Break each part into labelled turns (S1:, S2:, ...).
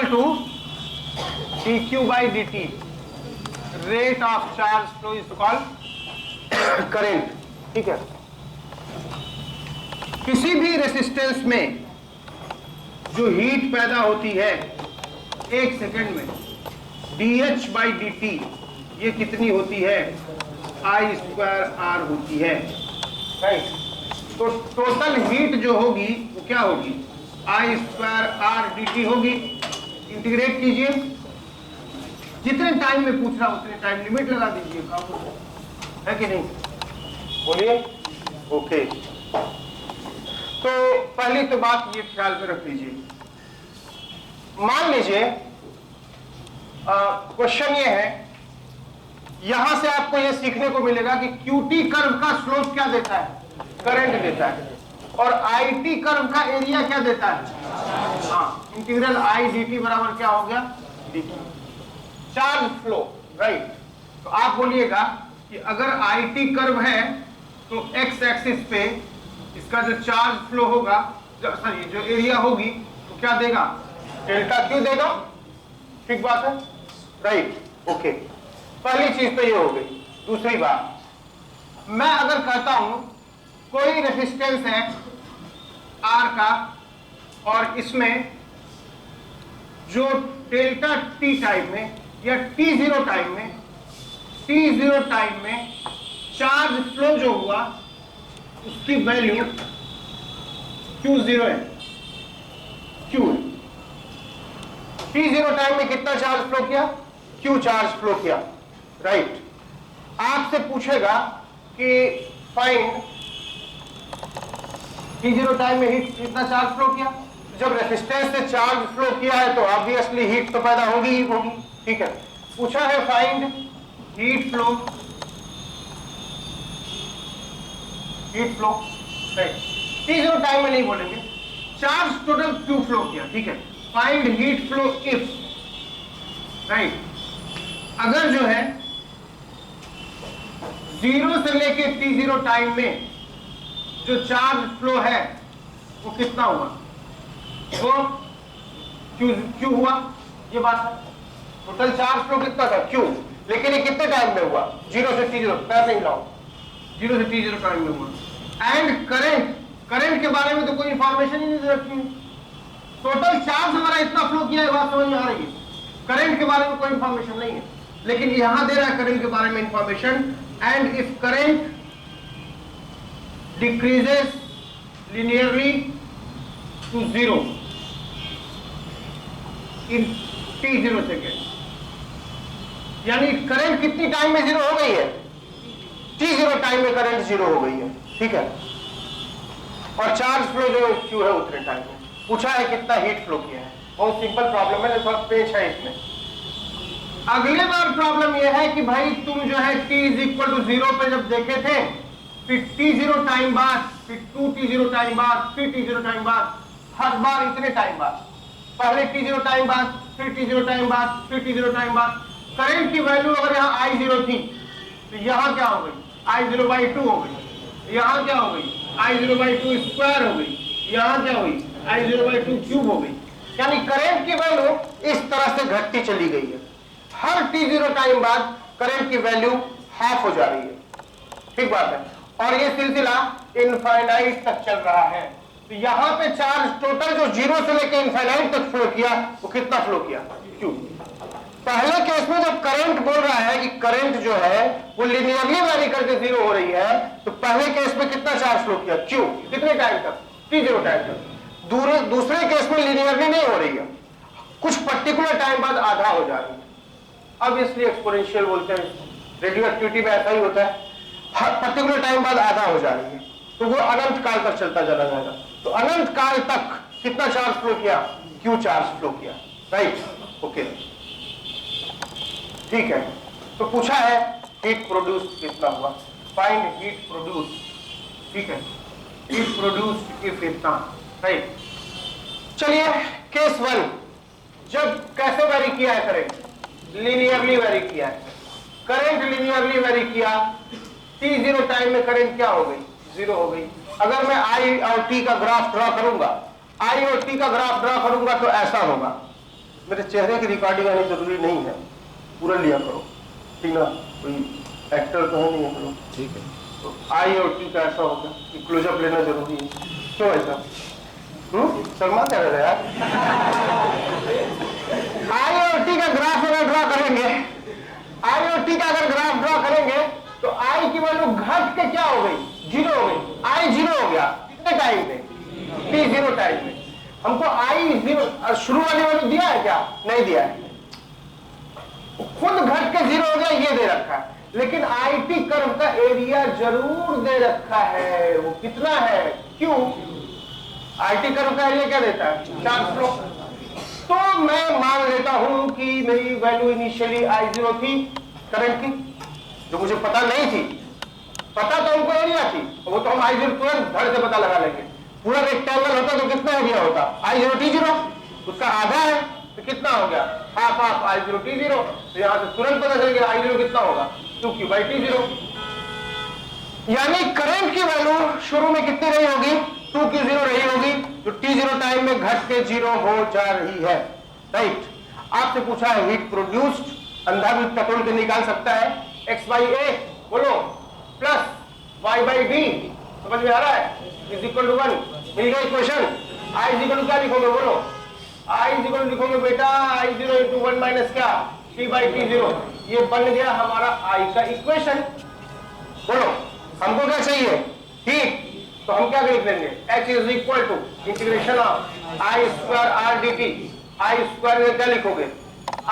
S1: Equal to dq by dt, rate of charge flow is called current. ठीक है, किसी भी रेसिस्टेंस में जो हीट पैदा होती है 1 सेकेंड में, dH by dt ये कितनी होती है? I²R होती है, राइट। तो टोटल हीट जो होगी वो क्या होगी? I²R dt होगी। इंटीग्रेट कीजिए, जितने टाइम में पूछ रहा उतने टाइम लिमिट लगा दीजिए, काम है कि नहीं? बोलिए। ओके, तो पहली तो बात ये ख्याल में रख लीजिए, मान लीजिए क्वेश्चन ये है, यहां से आपको ये सीखने को मिलेगा कि QT कर्व का स्लोप क्या देता है? करंट देता है। और IT कर्व का एरिया क्या देता है? हाँ, इंटीग्रल I dt बराबर क्या हो गया? dt, charge flow, right. तो आप बोलिएगा कि अगर IT कर्व है तो x एक्सिस पे इसका जो चार्ज फ्लो होगा, सॉरी जो एरिया होगी, तो क्या देगा? डेल्टा क्यू देगा। ठीक बात है, राइट। ओके, पहली चीज तो ये हो गई। दूसरी बात, मैं अगर कहता हूं कोई रेजिस्टेंस है R का और इसमें जो डेल्टा T टाइम में या T0 टाइम में चार्ज फ्लो जो हुआ उसकी वैल्यू Q0 है। Q T0 टाइम में कितना चार्ज फ्लो किया? Q चार्ज फ्लो किया, राइट। आपसे पूछेगा कि फाइंड T0 टाइम में हीट कितना चार्ज फ्लो किया। जब रेजिस्टेंस से चार्ज फ्लो किया है तो ऑब्वियसली हीट तो पैदा होगी ही होगी। ठीक है, पूछा है find heat flow, right. T0 time में नहीं बोलेंगे, चार्ज टोटल क्यू फ्लो किया। ठीक है, find heat flow if, right. अगर जो है 0 से लेके T0 टाइम में जो चार्ज फ्लो है वो कितना हुआ? वो क्यू हुआ, ये बात है। टोटल चार्ज फ्लो कितना था? क्यू। लेकिन ये कितने टाइम में हुआ? 0 से T0, पैर नहीं लाओ, 0 से T0 टाइम में हुआ। एंड करंट के बारे में तो कोई इंफॉर्मेशन ही नहीं रखी है। टोटल चार्ज हमारा इतना फ्लो किया है, बात समझ में आ रही है। करंट के बारे में कोई इंफॉर्मेशन नहीं है, लेकिन यहां दे रहा है करंट के बारे में information. And if current decreases linearly to 0 in T0 second, यानी करंट कितनी टाइम में 0 हो गई है? T0 टाइम में करंट 0 हो गई है। ठीक है, और चार्ज फ्लो जो क्यू है उतने टाइम में। पूछा है कितना हीट फ्लो किया है। बहुत सिंपल प्रॉब्लम है, थोड़ा पेच है इसमें। अगले बार प्रॉब्लम यह है कि भाई तुम जो है T = 0 पे जब देखे थे, फिर T0 टाइम बाद, फिर 2T0 टाइम बाद, फिर T0 टाइम बाद, हर बार इतने टाइम बाद, पहले T0 टाइम बाद, फिर T0 टाइम बाद, फिर T0 टाइम बाद। करंट की वैल्यू अगर यहाँ I0 थी तो यहाँ क्या हो गई? I0/2 हो गई। यहाँ क्या हो गई? I0/2 स्क्वायर हो गई। यहाँ क्या हुई? I0/2 क्यूब हो गई। यानी करंट की वैल्यू इस तरह से घटती चली गई है। हर T0 टाइम बाद करंट की वैल्यू हाफ हो जा रही है। ठीक बात है, और ये सिलसिला इनफाइनाइट तक चल रहा है। तो यहां पे चार्ज टोटल जो 0 से लेकर इनफाइनाइट तक फ्लो किया, वो कितना फ्लो किया? क्यू। पहले केस में जब करंट बोल रहा है कि करंट जो है वो लिनियरली वेरी करके 0 हो रही है, तो पहले केस में कितना चार्ज फ्लो किया? क्यू। कितने टाइम तक? T0 टाइम तक। दूसरे केस में लिनियरली नहीं हो रही है, कुछ पर्टिकुलर टाइम बाद आधा हो जा रही है। अब इसलिए एक्सपोनेंशियल बोलते हैं। रेडियो एक्टिविटी में ऐसा ही होता है, पर्टिकुलर टाइम बाद आधा हो जा रही है, तो वो अनंत काल तक चलता चला जाएगा। तो अनंत काल तक कितना चार्ज फ्लो किया? क्यू चार्ज फ्लो किया, राइट। ओके, ठीक है। तो पूछा है हीट प्रोड्यूस कितना हुआ, फाइंड हीट प्रोड्यूस। ठीक है, हीट प्रोड्यूस इफ इतना, राइट। चलिए केस 1, जब कैसे वेरी किया है करंट? लिनियरली वेरी किया है। करंट लिनियरली वेरी किया, T0 टाइम में करंट क्या हो गई? 0 हो गई। अगर मैं I और T का ग्राफ ड्रॉ करूंगा, I और T का ग्राफ ड्रॉ करूंगा तो ऐसा होगा। मेरे चेहरे की रिकॉर्डिंग आनी जरूरी नहीं है, पूरा लिया करो, ठीक ना? कोई एक्टर तो है नहीं है, ठीक है। तो आई और टी का ऐसा होगा कि क्लोजअप लेना जरूरी है, क्यों ऐसा? शर्मा क्या रहे यार? आई और टी का ग्राफ अगर ड्रॉ करेंगे, आई और टी का अगर ग्राफ ड्रॉ करेंगे तो आई की वैल्यू घट के क्या हो गई? 0 हो गई। आई 0 हो गया कितने टाइम पे? t0 टाइम में। हमको आई 0 शुरू वाली वैल्यू दिया है क्या? नहीं दिया है, खुद घट के 0 हो गया, ये दे रखा है। लेकिन आई टी कर्व का एरिया जरूर दे रखा है, वो कितना है? क्यों? आई टी कर्व का एरिया क्या देता है? Charge flow. तो मैं मान लेता हूं कि मेरी वैल्यू इनिशियली I0 थी, करंट की, जो मुझे पता नहीं थी। पता तो हमको एरिया थी, वो तो हम I0 तुरंत धड़ से पता लगा लेंगे। पूरा रेक्टेंगल होता तो कितना एरिया होता? I0 T0, उसका आधा है तो कितना हो गया? Half half I0 T0। तो यहां से तुरंत पता चल गया I0 कितना होगा? 2Q/T0। यानी करंट की वैल्यू शुरू में कितनी रही होगी? 2Q0 रही होगी, जो T0 टाइम में घट के 0 हो जा रही है, राइट? आपसे पूछा है हीट प्रोड्यूस्ड, अंधा भी टटोल के निकाल सकता है। x/a बोलो प्लस y/d, समझ में आ रहा है? इज इक्वल टू 1, मिल गया equation. I is equal to क्या लिखोगे बोलो? I इज इक्वल टू लिखोगे बेटा I0 इंटू 1 माइनस क्या? T/T0। ये बन गया हमारा I का इक्वेशन। बोलो हमको क्या चाहिए? हीट। तो हम क्या लिख लेंगे? H is equal to integration of I square R dt। I square में क्या लिखोगे?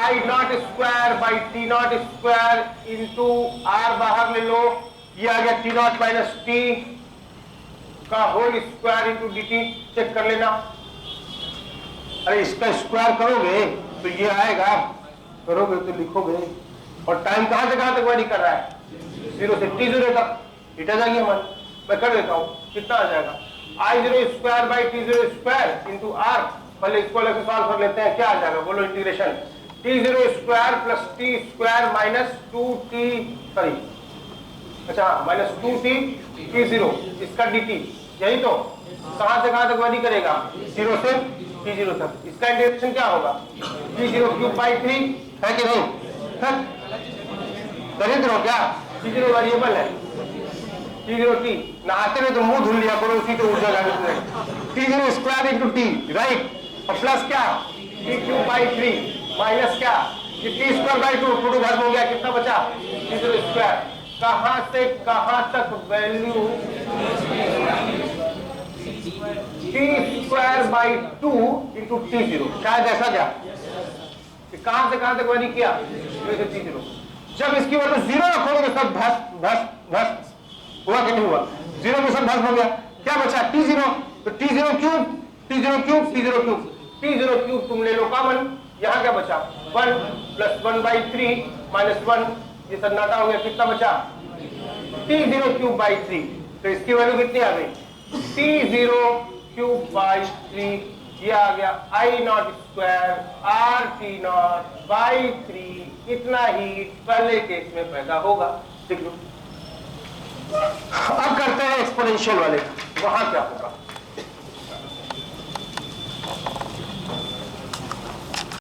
S1: I not square by T not square into R बाहर ले लो, ये आ गया T नॉट माइनस T का whole square into dt। Check कर लेना। अरे इसका स्क्वायर करोगे तो ये आएगा, करोगे तो लिखोगे। और टाइम कहां से कहां तक वेरी कर रहा है? 0 से T0 तक। इटा जाएगी हमारी, मैं कर देता हूं, कितना आ जाएगा? I0 square by T0 square into R। पहले इसको अलग से सॉल्व कर लेते हैं, क्या आ जाएगा बोलो? Integration T0 square plus T square minus 2T, sorry अच्छा माइनस 2T T0, इसका dt, यही तो। कहां से कहां तक वेरी करेगा? 0 से T0 तक। इसका इंटीग्रेशन क्या होगा? T0⁵/3 है कि नहीं? दरिद्र हो क्या? T0 वेरिएबल है, T0T। नहाते में तो मुंह धुल लिया करो, उसी तो ऊर्जा जाने T0 square into T, right? और प्लस क्या? T3 माइनस क्या? T स्क्वायर बाई 2, 2 भाग हो गया, कितना बचा? T0 square. कहां से कहां तक value? T square by 2 into T0, शायद ऐसा क्या? कहां से कहां तक वेरी किया? T0। जब इसकी वैल्यू 0 रखोगे तो सब भस भस भस हुआ कि नहीं हुआ? 0 में सब भस हो गया, क्या बचा? T0। तो T0 cube, T0 cube, T0 cube, T0 cube तुम ले लो कॉमन, यहां क्या बचा? 1 प्लस 1/3 माइनस 1, ये सन्नाटा हो गया, कितना बचा? T0⁵/3। तो इसकी वैल्यू कितनी आ गई? T0⁵/3, ये आ गया I नॉट स्क्वायर RT0/3। इतना हीट पहले केस में पैदा होगा, देख लो। अब करते हैं एक्सपोनेंशियल वाले, वहां क्या होगा?